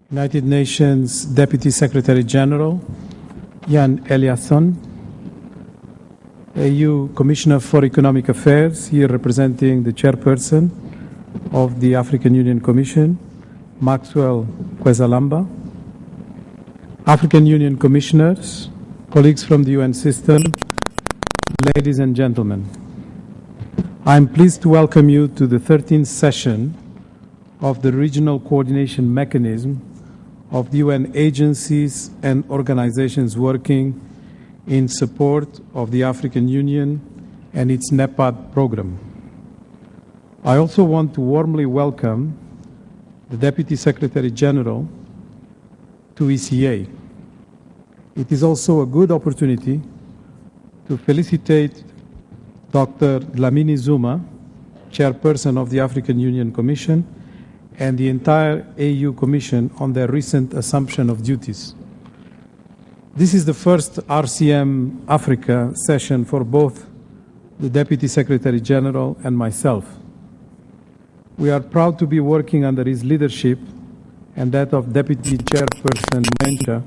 United Nations Deputy Secretary General, Jan Eliasson, AU Commissioner for Economic Affairs, here representing the chairperson of the African Union Commission, Maxwell Kwezalamba, African Union Commissioners, colleagues from the UN system, ladies and gentlemen. I am pleased to welcome you to the 13th session of the Regional Coordination Mechanism of the UN agencies and organizations working in support of the African Union and its NEPAD program. I also want to warmly welcome the Deputy Secretary General to ECA. It is also a good opportunity to felicitate Dr. Dlamini Zuma, Chairperson of the African Union Commission, and the entire AU Commission on their recent assumption of duties. This is the first RCM-Africa session for both the Deputy Secretary General and myself. We are proud to be working under his leadership and that of Deputy Chairperson Mencha,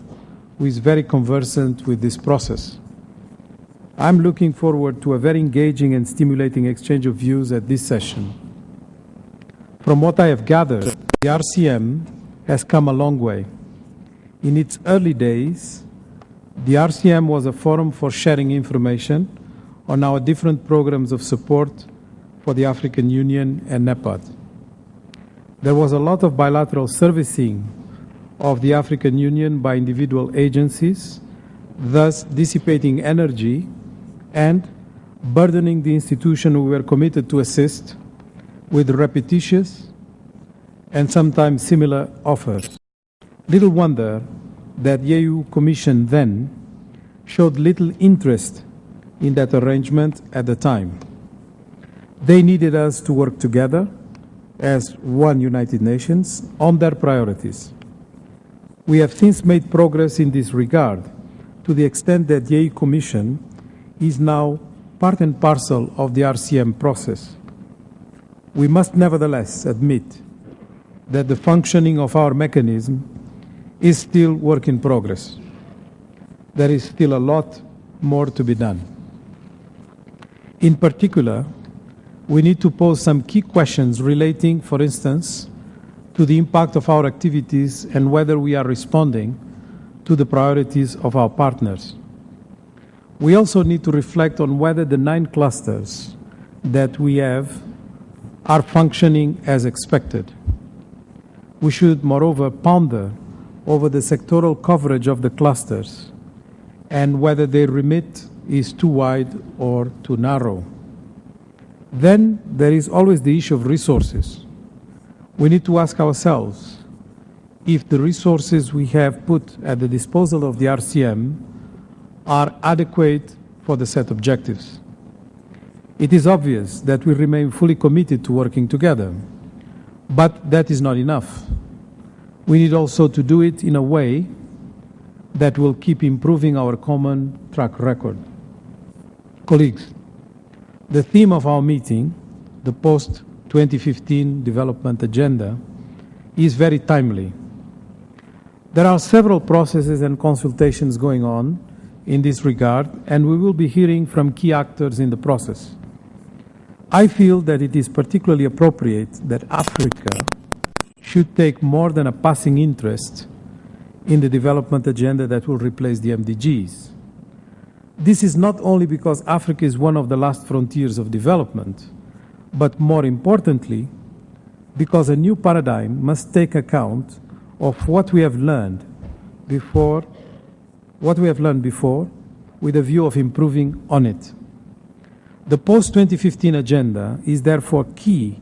who is very conversant with this process. I'm looking forward to a very engaging and stimulating exchange of views at this session. From what I have gathered, the RCM has come a long way. In its early days, the RCM was a forum for sharing information on our different programs of support for the African Union and NEPAD. There was a lot of bilateral servicing of the African Union by individual agencies, thus dissipating energy and burdening the institution we were committed to assist with repetitious and sometimes similar offers. Little wonder that the EU Commission then showed little interest in that arrangement at the time. They needed us to work together as one United Nations on their priorities. We have since made progress in this regard to the extent that the EU Commission is now part and parcel of the RCM process. We must nevertheless admit that the functioning of our mechanism is still work in progress. There is still a lot more to be done. In particular, we need to pose some key questions relating, for instance, to the impact of our activities and whether we are responding to the priorities of our partners. We also need to reflect on whether the 9 clusters that we have are functioning as expected. We should, moreover, ponder over the sectoral coverage of the clusters and whether their remit is too wide or too narrow. Then there is always the issue of resources. We need to ask ourselves if the resources we have put at the disposal of the RCM are adequate for the set objectives. It is obvious that we remain fully committed to working together, but that is not enough. We need also to do it in a way that will keep improving our common track record. Colleagues, the theme of our meeting, the post-2015 development agenda, is very timely. There are several processes and consultations going on in this regard, and we will be hearing from key actors in the process. I feel that it is particularly appropriate that Africa should take more than a passing interest in the development agenda that will replace the MDGs. This is not only because Africa is one of the last frontiers of development, but more importantly, because a new paradigm must take account of what we have learned before, with a view of improving on it. The post-2015 agenda is therefore key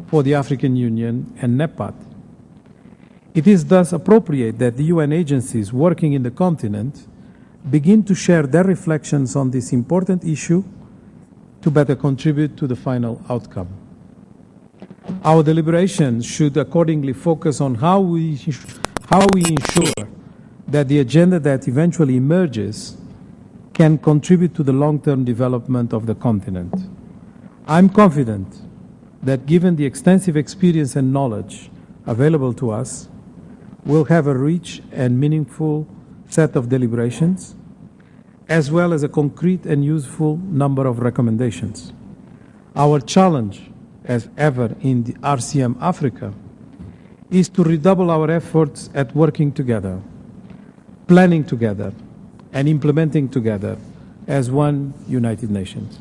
for the African Union and NEPAD. It is thus appropriate that the UN agencies working in the continent begin to share their reflections on this important issue to better contribute to the final outcome. Our deliberations should accordingly focus on how we ensure that the agenda that eventually emerges can contribute to the long-term development of the continent. I'm confident that given the extensive experience and knowledge available to us, will have a rich and meaningful set of deliberations, as well as a concrete and useful number of recommendations. Our challenge, as ever in the RCM-Africa, is to redouble our efforts at working together, planning together, and implementing together as one United Nations.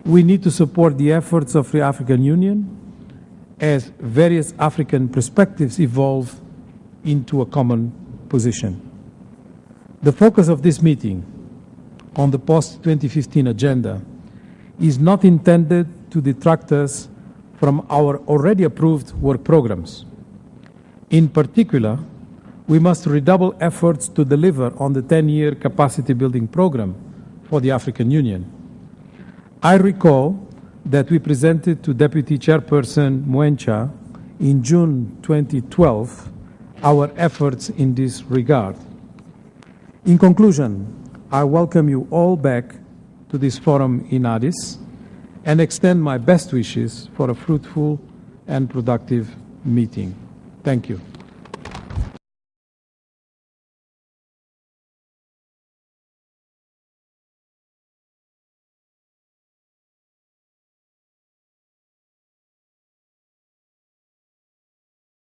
We need to support the efforts of the African Union as various African perspectives evolve into a common position. The focus of this meeting on the post-2015 agenda is not intended to detract us from our already approved work programs. In particular, we must redouble efforts to deliver on the 10-year capacity building program for the African Union. I recall that we presented to Deputy Chairperson Mwencha in June 2012 our efforts in this regard. In conclusion, I welcome you all back to this forum in Addis and extend my best wishes for a fruitful and productive meeting. Thank you.